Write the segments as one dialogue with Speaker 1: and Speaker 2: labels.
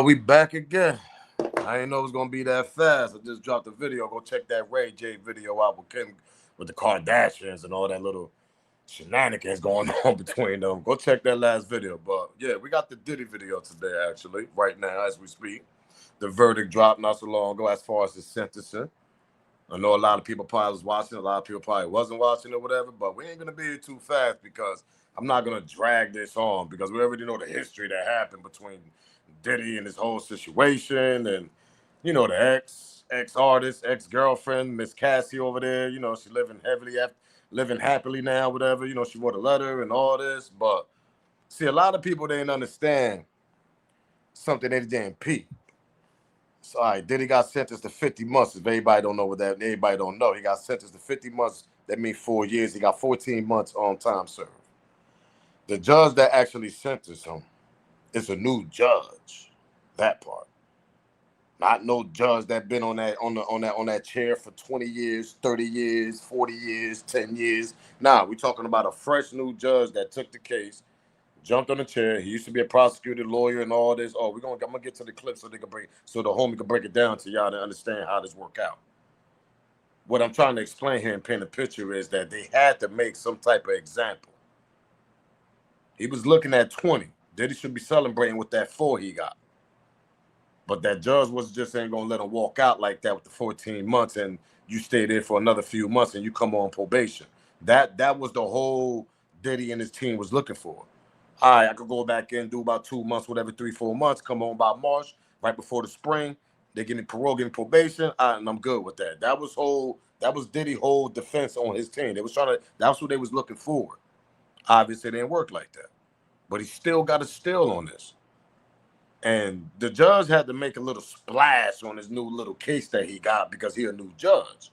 Speaker 1: We back again. I didn't know it was gonna be that fast. I just dropped a video. Go check that Ray J video out with Kim, with the Kardashians and all that little shenanigans going on between them. Go check that last video. But yeah, we got the Diddy video today, actually, right now as we speak. The verdict dropped not so long ago as far as the sentencing. I know a lot of people probably was watching, a lot of people probably wasn't watching or whatever, but we ain't gonna be here too fast because I'm not gonna drag this on because we already know the history that happened between Diddy and his whole situation, and the ex artist, ex girlfriend, Miss Cassie over there. She living happily now, whatever. She wrote a letter and all this, but see, a lot of people didn't understand something they didn't peep. So, all right, Diddy got sentenced to 50 months. If everybody don't know what that, everybody don't know. He got sentenced to 50 months. That means 4 years. He got 14 months on time served. The judge that actually sentenced him is a new judge. That part, not no judge that been on that chair for 20 years, 30 years, 40 years, 10 years. Nah, we talking about a fresh new judge that took the case, jumped on the chair. He used to be a prosecutor, lawyer, and all this. Oh, I'm gonna get to the clip so the homie can break it down to y'all to understand how this work out. What I'm trying to explain here and paint a picture is that they had to make some type of example. He was looking at 20. Diddy should be celebrating with that 4 he got. But that judge was just ain't gonna let him walk out like that with the 14 months, and you stay there for another few months and you come on probation. That was the whole Diddy and his team was looking for. All right, I could go back in, do about 2 months, whatever, 3, 4 months, come on by March, right before the spring. They give me parole, give me probation, and I'm good with that. That was Diddy whole defense on his team. They was trying to. That's what they was looking for. Obviously, it didn't work like that. But he still got a steal on this. And the judge had to make a little splash on his new little case that he got because he a new judge.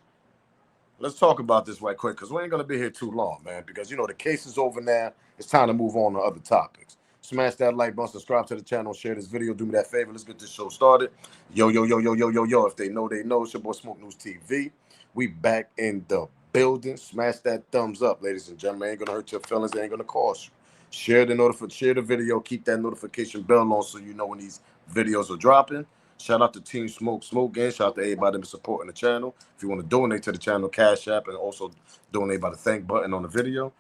Speaker 1: Let's talk about this right quick because we ain't going to be here too long, man, because, the case is over now. It's time to move on to other topics. Smash that like button, subscribe to the channel, share this video, do me that favor. Let's get this show started. Yo, yo, yo, yo, yo, yo, yo. If they know, they know. It's your boy Smoke News TV. We back in the building. Smash that thumbs up, ladies and gentlemen. Ain't going to hurt your feelings. It ain't going to cost you. Share the video. Keep that notification bell on so you know when these videos are dropping. Shout out to Team Smoke Gang. Shout out to everybody that's supporting the channel. If you want to donate to the channel, Cash App, and also donate by the thank button on the video.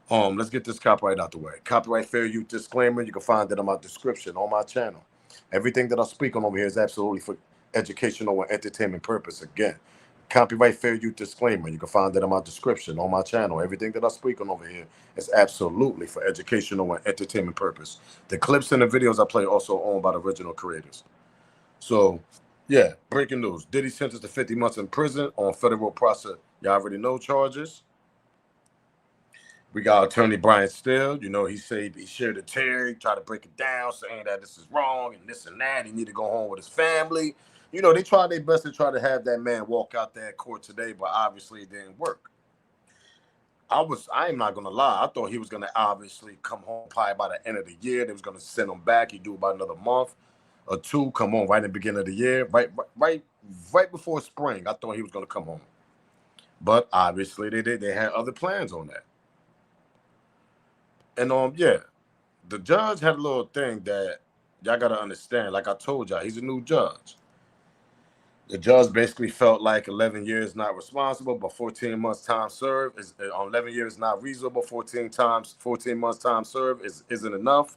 Speaker 1: Let's get this copyright out the way. Copyright fair use disclaimer. You can find that in my description on my channel. Everything that I speak on over here is absolutely for educational and entertainment purpose. Again, copyright fair use disclaimer. You can find that in my description on my channel. Everything that I speak on over here is absolutely for educational and entertainment purpose. The clips and the videos I play are also owned by the original creators. So, yeah, breaking news. Diddy sentenced to 50 months in prison on federal process. Y'all already know charges. We got attorney Brian Still. He said he shared a tear. He tried to break it down, saying that this is wrong and this and that. He need to go home with his family. They tried their best to try to have that man walk out that court today, but obviously it didn't work. I am not gonna lie. I thought he was gonna obviously come home probably by the end of the year. They was gonna send him back. He'd do about another month or two. Come on, right in the beginning of the year, right before spring. I thought he was gonna come home, but obviously they did. They had other plans on that. And yeah, the judge had a little thing that y'all gotta understand. Like I told y'all, he's a new judge. The judge basically felt like 11 years not responsible, but 14 months time served is on 11 years not reasonable. 14 months time served isn't enough.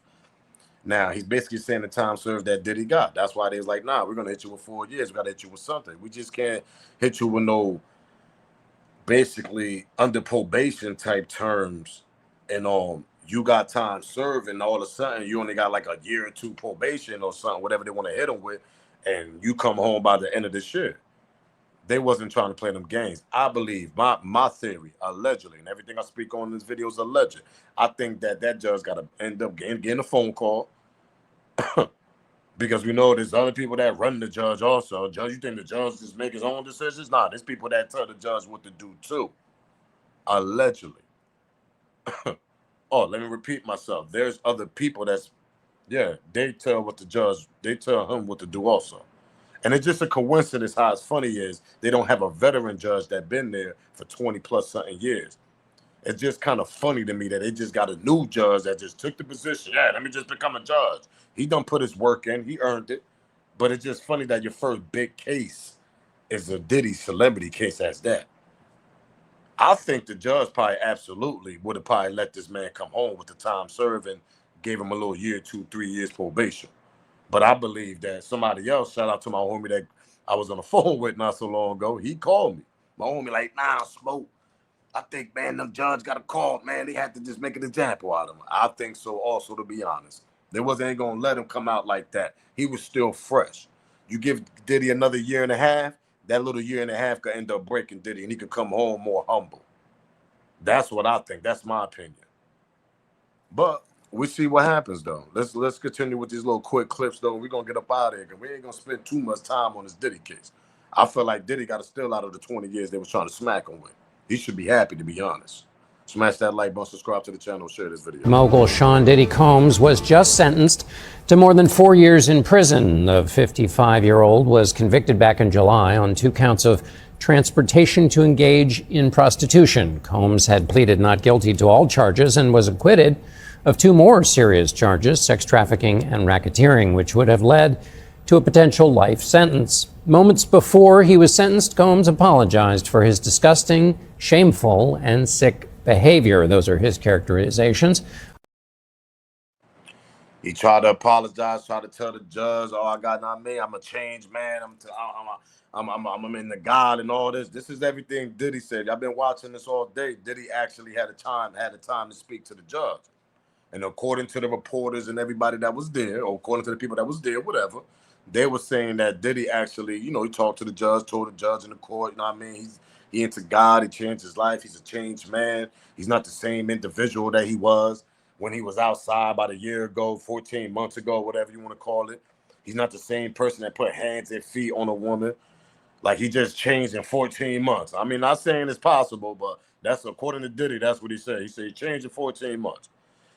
Speaker 1: Now he's basically saying the time served that Diddy got. That's why they was like, nah, we're gonna hit you with 4 years. We gotta hit you with something. We just can't hit you with no basically under probation type terms and you got time served and all of a sudden you only got like a year or two probation or something, whatever they want to hit them with, and you come home by the end of this year. They wasn't trying to play them games. I believe my theory, allegedly, and everything I speak on in this video is alleged. I think that judge got to end up getting a phone call because we know there's other people that run the judge also. Judge, you think the judge just make his own decisions? Nah, there's people that tell the judge what to do too. Allegedly. Oh, let me repeat myself. There's other people they tell him what to do also. And it's just a coincidence how it's funny is they don't have a veteran judge that been there for 20 plus something years. It's just kind of funny to me that they just got a new judge that just took the position. Yeah, let me just become a judge. He done put his work in. He earned it. But it's just funny that your first big case is a Diddy celebrity case as that. I think the judge probably absolutely would have probably let this man come home with the time served and gave him a little year, 2, 3 years probation. But I believe that somebody else, shout out to my homie that I was on the phone with not so long ago, he called me. My homie like, nah, Smoke, I think, man, them judge got a call, man. They had to just make an example out of him. I think so also, to be honest. They wasn't going to let him come out like that. He was still fresh. You give Diddy another year and a half, that little year and a half could end up breaking Diddy, and he could come home more humble. That's what I think. That's my opinion. But we see what happens, though. Let's continue with these little quick clips, though. We're going to get up out of here because we ain't going to spend too much time on this Diddy case. I feel like Diddy got a steal out of the 20 years they was trying to smack him with. He should be happy, to be honest. Smash that like button, subscribe to the channel, share this video.
Speaker 2: Mogul Sean Diddy Combs was just sentenced to more than 4 years in prison. The 55-year-old was convicted back in July on 2 counts of transportation to engage in prostitution. Combs had pleaded not guilty to all charges and was acquitted of 2 more serious charges, sex trafficking and racketeering, which would have led to a potential life sentence. Moments before he was sentenced, Combs apologized for his disgusting, shameful, and sick behavior. Those are his characterizations.
Speaker 1: He tried to apologize, tried to tell the judge, "Oh, I got not me. I'm a changed man. I'm in the God and all this." This is everything Diddy said. I've been watching this all day. Diddy actually had a time to speak to the judge, and according to the reporters and everybody that was there, or according to the people that was there, whatever, they were saying that Diddy actually, he talked to the judge, told the judge in the court, you know what I mean? He into God, he changed his life, he's a changed man. He's not the same individual that he was when he was outside about a year ago, 14 months ago, whatever you want to call it. He's not the same person that put hands and feet on a woman. Like, he just changed in 14 months. I mean, not saying it's possible, but that's according to Diddy, that's what he said. He said he changed in 14 months.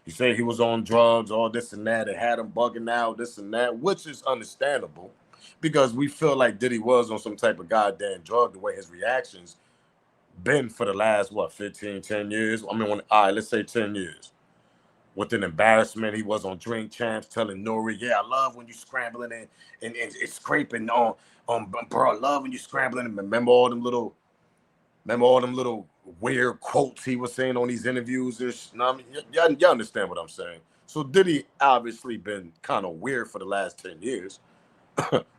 Speaker 1: He said he was on drugs, all this and that. It had him bugging out, this and that, which is understandable because we feel like Diddy was on some type of goddamn drug the way his reactions been for the last, 15, 10 years? I mean, let's say 10 years. With an embarrassment, he was on Drink Champs telling Nori, "Yeah, I love when you scrambling and it's scraping on, bro, I love when you scrambling." And remember all them little weird quotes he was saying on these interviews. You understand what I'm saying? So Diddy obviously been kind of weird for the last 10 years.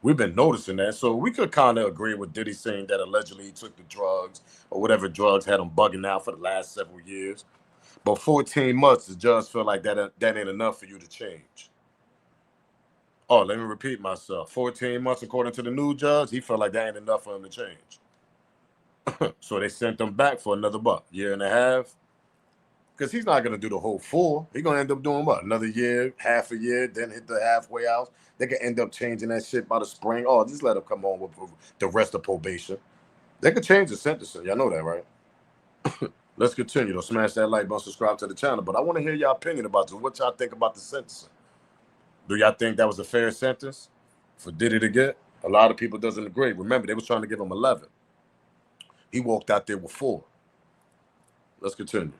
Speaker 1: We've been noticing that. So we could kind of agree with Diddy saying that allegedly he took the drugs or whatever drugs had him bugging out for the last several years. But 14 months, the judge felt like that ain't enough for you to change. Oh, let me repeat myself. 14 months, according to the new judge, he felt like that ain't enough for him to change. So they sent him back for another year and a half. Because he's not going to do the whole 4. He's going to end up doing what? Another year, half a year, then hit the halfway house. They could end up changing that shit by the spring. Oh, just let him come on with the rest of probation. They could change the sentencing. Y'all know that, right? Let's continue, though. Smash that like button, subscribe to the channel. But I want to hear your opinion about this. What y'all think about the sentencing? Do y'all think that was a fair sentence for Diddy to get? A lot of people doesn't agree. Remember, they was trying to give him 11. He walked out there with 4. Let's continue.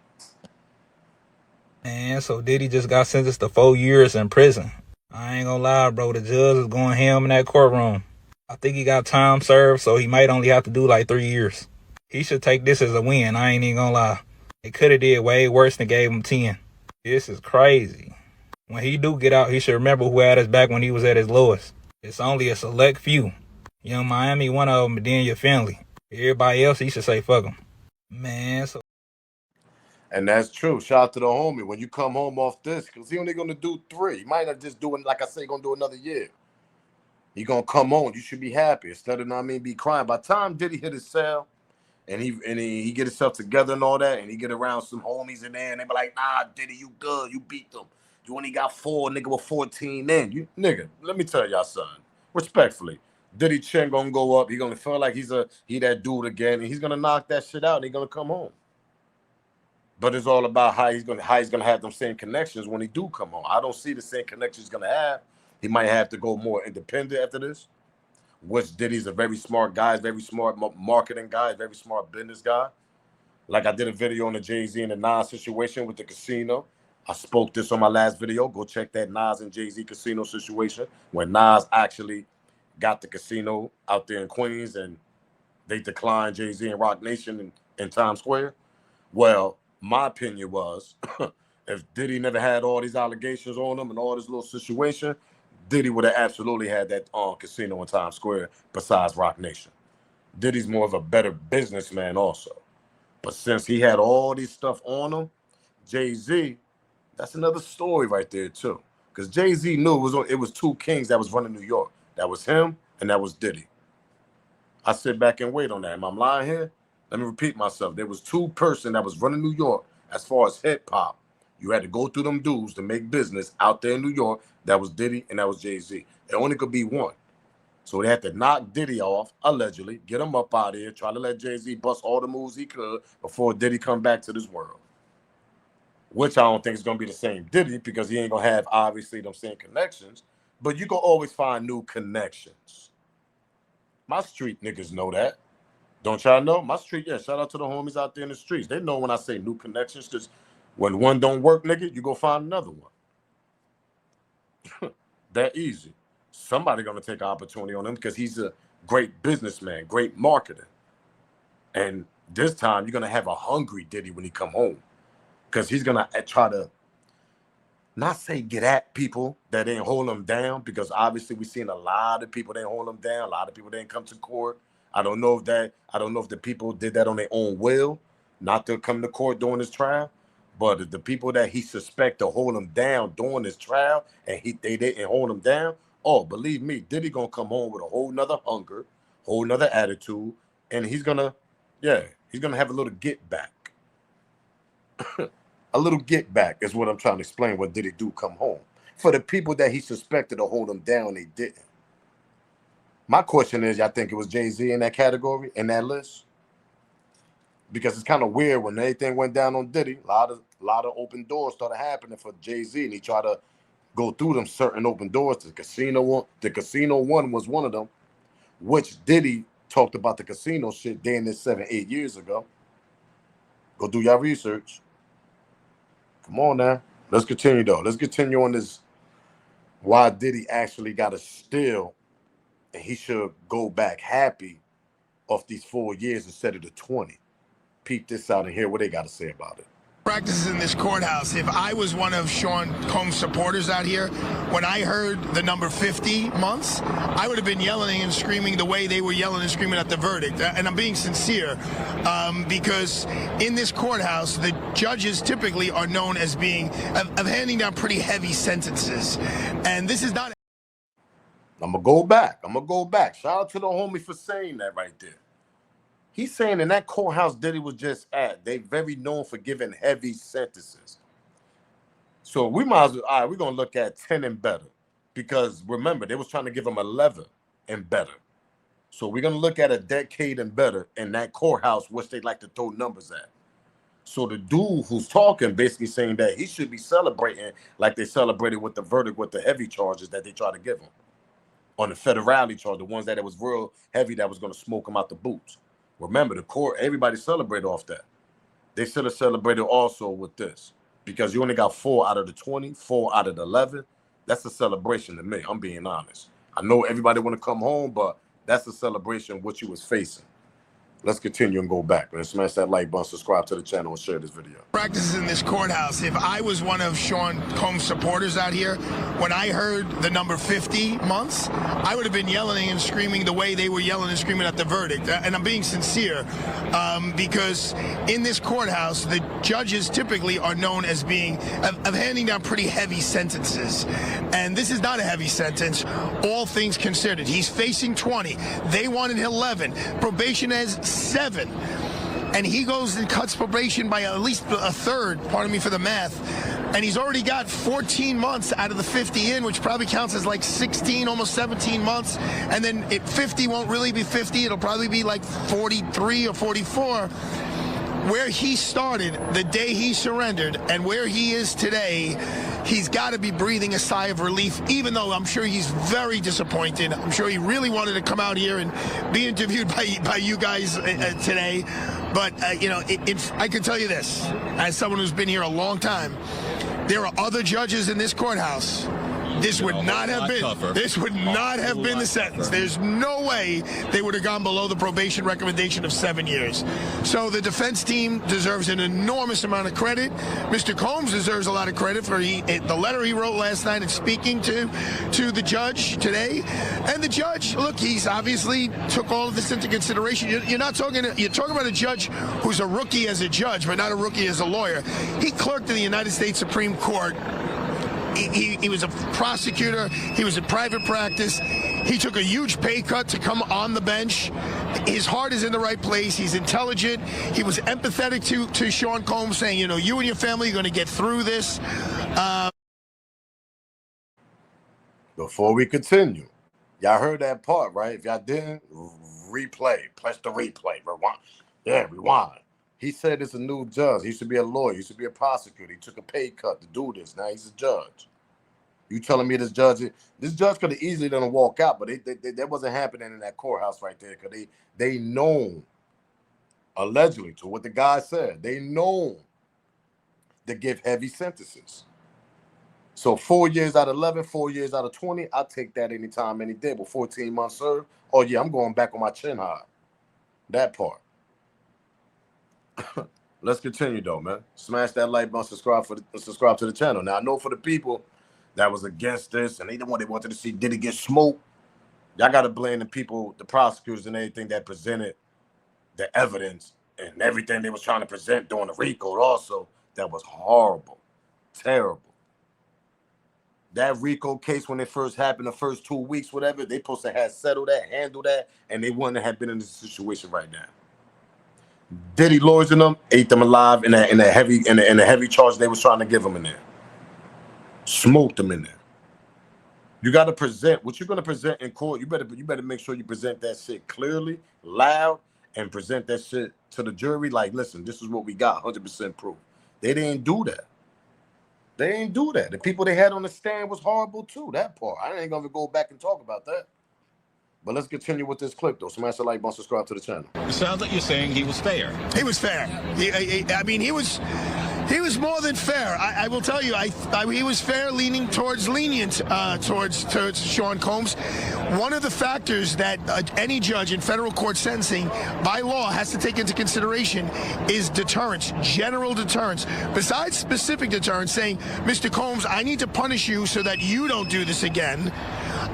Speaker 3: Man, so Diddy just got sentenced to 4 years in prison. I ain't gonna lie, bro. The judge is going ham in that courtroom. I think he got time served, so he might only have to do like 3 years. He should take this as a win. I ain't even gonna lie. They could have did way worse than gave him 10. This is crazy. When he do get out, he should remember who had his back when he was at his lowest. It's only a select few. Young Miami, one of them, but then your family. Everybody else, he should say fuck them. Man, so...
Speaker 1: And that's true. Shout out to the homie. When you come home off this, because he only going to do 3. He might not just do it, like I say, going to do another year. He going to come on. You should be happy instead of, be crying. By the time Diddy hit his cell and he get himself together and all that, and he get around some homies in there, and they be like, "Nah, Diddy, you good. You beat them. You only got 4, nigga, with 14 in. Nigga, let me tell y'all something. Respectfully, Diddy chin going to go up. He going to feel like he that dude again, and he's going to knock that shit out, and he going to come home. But it's all about how he's gonna have them same connections when he do come home. I don't see the same connections he's gonna have. He might have to go more independent after this. Which Diddy's a very smart guy, very smart marketing guy, very smart business guy. Like I did a video on the Jay-Z and the Nas situation with the casino. I spoke this on my last video. Go check that Nas and Jay-Z casino situation when Nas actually got the casino out there in Queens and they declined Jay-Z and Rock Nation in Times Square. Well, my opinion was if Diddy never had all these allegations on him and all this little situation, Diddy would have absolutely had that casino in Times Square besides Rock Nation. Diddy's more of a better businessman also. But since he had all these stuff on him, Jay-Z, that's another story right there too. Because Jay-Z knew it was two kings that was running New York. That was him and that was Diddy. I sit back and wait on that. Am I lying here? Let me repeat myself. There was two person that was running New York as far as hip hop. You had to go through them dudes to make business out there in New York. That was Diddy and that was Jay-Z. It only could be one. So they had to knock Diddy off, allegedly, get him up out of here, try to let Jay-Z bust all the moves he could before Diddy come back to this world. Which I don't think is going to be the same Diddy because he ain't going to have, obviously, them same connections. But you can always find new connections. My street niggas know that. Don't y'all know? My street, yeah, shout out to the homies out there in the streets. They know when I say new connections because when one don't work, nigga, you go find another one. That easy. Somebody going to take an opportunity on him because he's a great businessman, great marketer. And this time, you're going to have a hungry Diddy when he come home because he's going to try to not say get at people that ain't hold him down because obviously we've seen a lot of people that ain't hold him down. A lot of people that ain't come to court. I don't know if the people did that on their own will, not to come to court during this trial. But the people that he suspect to hold him down during this trial and they didn't hold him down, oh, believe me, Diddy gonna come home with a whole nother hunger, whole nother attitude, and he's gonna have a little get back. A little get back is what I'm trying to explain. What Diddy do come home? For the people that he suspected to hold him down, they didn't. My question is, y'all think it was Jay-Z in that category, in that list? Because it's kind of weird when everything went down on Diddy, a lot of open doors started happening for Jay-Z, and he tried to go through them certain open doors. The casino one was one of them, which Diddy talked about the casino shit damn near 7-8 years ago. Go do your research. Come on now. Let's continue though. Let's continue on this. Why Diddy actually got to steal, and he should go back happy off these 4 years instead of the 20. Peep this out and hear what they got to say about it.
Speaker 4: Practices in this courthouse. If I was one of Sean Combs' supporters out here, when I heard the number 50 months, I would have been yelling and screaming the way they were yelling and screaming at the verdict. And I'm being sincere because in this courthouse, the judges typically are known as being of handing down pretty heavy sentences. And this is not.
Speaker 1: I'm going to go back. Shout out to the homie for saying that right there. He's saying in that courthouse Diddy was just at, they very known for giving heavy sentences. So we might as well, all right, we're going to look at 10 and better. Because remember, they was trying to give him 11 and better. So we're going to look at a decade and better in that courthouse, which they like to throw numbers at. So the dude who's talking basically saying that he should be celebrating like they celebrated with the verdict with the heavy charges that they tried to give him. On the federality charge, the ones that it was real heavy that was going to smoke him out the boots. Remember, the court, everybody celebrated off that. They should have celebrated also with this because you only got 4 out of the 20, 4 out of the 11. That's a celebration to me. I'm being honest. I know everybody want to come home, but that's a celebration of what you was facing. Let's continue and go back. Man, smash that like button, subscribe to the channel, and share this video.
Speaker 4: Practices in this courthouse. If I was one of Sean Combs' supporters out here, when I heard the number 50 months, I would have been yelling and screaming the way they were yelling and screaming at the verdict. And I'm being sincere because in this courthouse, the judges typically are known as being of handing down pretty heavy sentences. And this is not a heavy sentence, all things considered. He's facing 20. They wanted 11. Probation has 7. And he goes and cuts probation by at least a third, pardon me for the math, and he's already got 14 months out of the 50 in, which probably counts as like 16, almost 17 months, and then 50 won't really be 50, it'll probably be like 43 or 44. Where he started the day he surrendered and where he is today, he's got to be breathing a sigh of relief, even though I'm sure he's very disappointed. I'm sure he really wanted to come out here and be interviewed by you guys today. But, I can tell you this, as someone who's been here a long time, there are other judges in this courthouse. This would not have been the sentence. There's no way they would have gone below the probation recommendation of 7 years. So the defense team deserves an enormous amount of credit. Mr. Combs deserves a lot of credit for the letter he wrote last night and speaking to the judge today. And the judge, look, he's obviously took all of this into consideration. You're talking about a judge who's a rookie as a judge, but not a rookie as a lawyer. He clerked in the United States Supreme Court. He was a prosecutor. He was in private practice. He took a huge pay cut to come on the bench. His heart is in the right place. He's intelligent. He was empathetic to Sean Combs, saying, you and your family are going to get through this.
Speaker 1: Before we continue, y'all heard that part, right? If y'all didn't, replay. Press the replay. Rewind. Yeah, rewind. He said it's a new judge. He used to be a lawyer. He used to be a prosecutor. He took a pay cut to do this. Now he's a judge. You telling me this judge could have easily done a walk out, but that wasn't happening in that courthouse right there, because they known, allegedly, to what the guy said, they known to give heavy sentences. So 4 years out of 11, 4 years out of 20, I'll take that anytime, any day. But 14 months served, oh yeah, I'm going back on my chin high. That part. Let's continue though, man. Smash that like button, subscribe to the channel. Now I know for the people that was against this and they wanted to see Diddy get smoked, y'all gotta blame the people, the prosecutors and everything that presented the evidence and everything they was trying to present during the RICO also. That was horrible, terrible. That RICO case, when it first happened, the first 2 weeks, whatever, they supposed to have settled that, handled that, and they wouldn't have been in this situation right now. Diddy lawyers in them ate them alive in a heavy charge they was trying to give them in there. Smoked them in there. You got to present what you're going to present in court. You better make sure you present that shit clearly, loud, and present that shit to the jury. Like, listen, this is what we got, 100% proof. They didn't do that. They ain't do that. The people they had on the stand was horrible too. That part. I ain't gonna go back and talk about that. But let's continue with this clip though. Smash the like button, subscribe to the channel.
Speaker 5: It sounds like you're saying he was fair.
Speaker 4: He was fair. He was more than fair. I will tell you, he was fair, leaning towards lenient towards Sean Combs. One of the factors that any judge in federal court sentencing by law has to take into consideration is deterrence, general deterrence. Besides specific deterrence, saying, Mr. Combs, I need to punish you so that you don't do this again.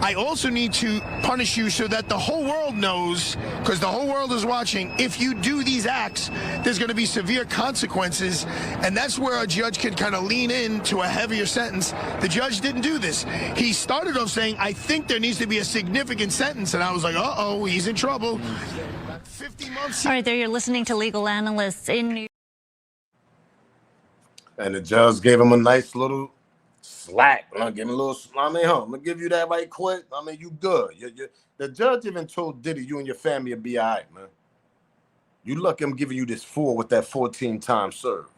Speaker 4: I also need to punish you so that the whole world knows, because the whole world is watching, if you do these acts, there's going to be severe consequences. And that's where a judge can kind of lean into a heavier sentence. The judge didn't do this. He started off saying, I think there needs to be a significant sentence. And I was like, uh-oh, he's in trouble. 50 months.
Speaker 6: All right, there you're listening to legal analysts in New York.
Speaker 1: And the judge gave him a nice little slack. I'm gonna give him a little. I'm gonna give you that right quick. You good. The judge even told Diddy, you and your family will be all right, man. You lucky I'm giving you this 4 with that 14 times served.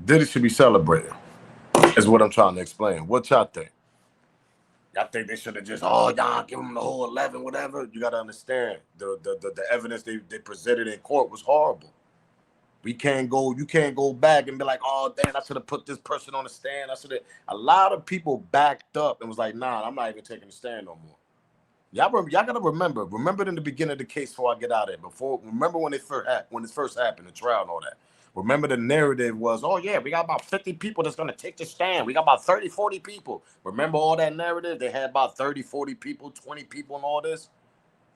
Speaker 1: Diddy should be celebrating, is what I'm trying to explain. What y'all think? Y'all think they should have just, y'all give him the whole 11, whatever? You got to understand, the evidence they presented in court was horrible. You can't go back and be like, oh, damn, I should have put this person on the stand. A lot of people backed up and was like, nah, I'm not even taking the stand no more. Y'all got to remember in the beginning of the case before I get out of it. Remember when it first happened, the trial and all that. Remember the narrative was, oh, yeah, we got about 50 people that's going to take the stand. We got about 30, 40 people. Remember all that narrative? They had about 30, 40 people, 20 people and all this.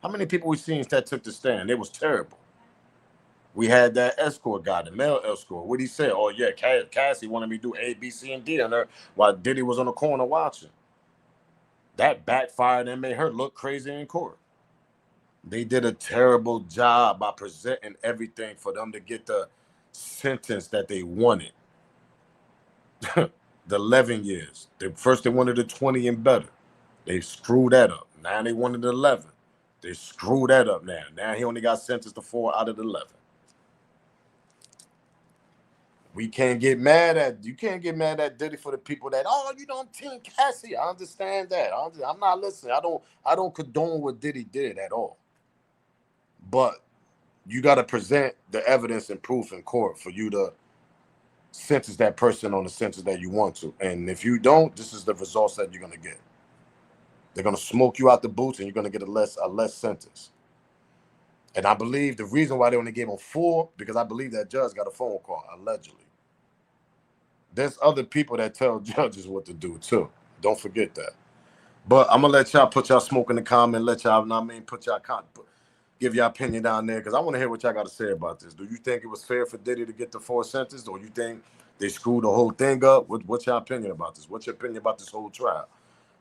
Speaker 1: How many people we seen that took the stand? It was terrible. We had that escort guy, the male escort. What'd he say? Oh, yeah, Cassie wanted me to do A, B, C, and D on her while Diddy was on the corner watching. That backfired and made her look crazy in court. They did a terrible job by presenting everything for them to get the sentence that they wanted. The 11 years. First they wanted the 20 and better. They screwed that up. Now they wanted the 11. They screwed that up now. Now he only got sentenced to 4 out of the 11. You can't get mad at Diddy for the people that, you don't think Cassie. I understand that. I'm not listening. I don't condone what Diddy did at all. but you got to present the evidence and proof in court for you to sentence that person on the sentence that you want to. And if you don't, this is the results that you're going to get. They're going to smoke you out the boots, and you're going to get a less sentence. And I believe the reason why they only gave him 4, because I believe that judge got a phone call, allegedly. There's other people that tell judges what to do too. Don't forget that. But I'm gonna let y'all put y'all smoke in the comment. Let y'all, put y'all give your opinion down there, because I want to hear what y'all got to say about this. Do you think it was fair for Diddy to get the 4 sentences, or you think they screwed the whole thing up? What's your opinion about this? What's your opinion about this whole trial?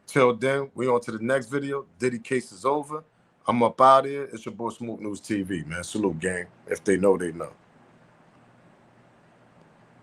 Speaker 1: Till then, we on to the next video. Diddy case is over. I'm up out here. It's your boy Smoke News TV, man. Salute, gang. If they know, they know.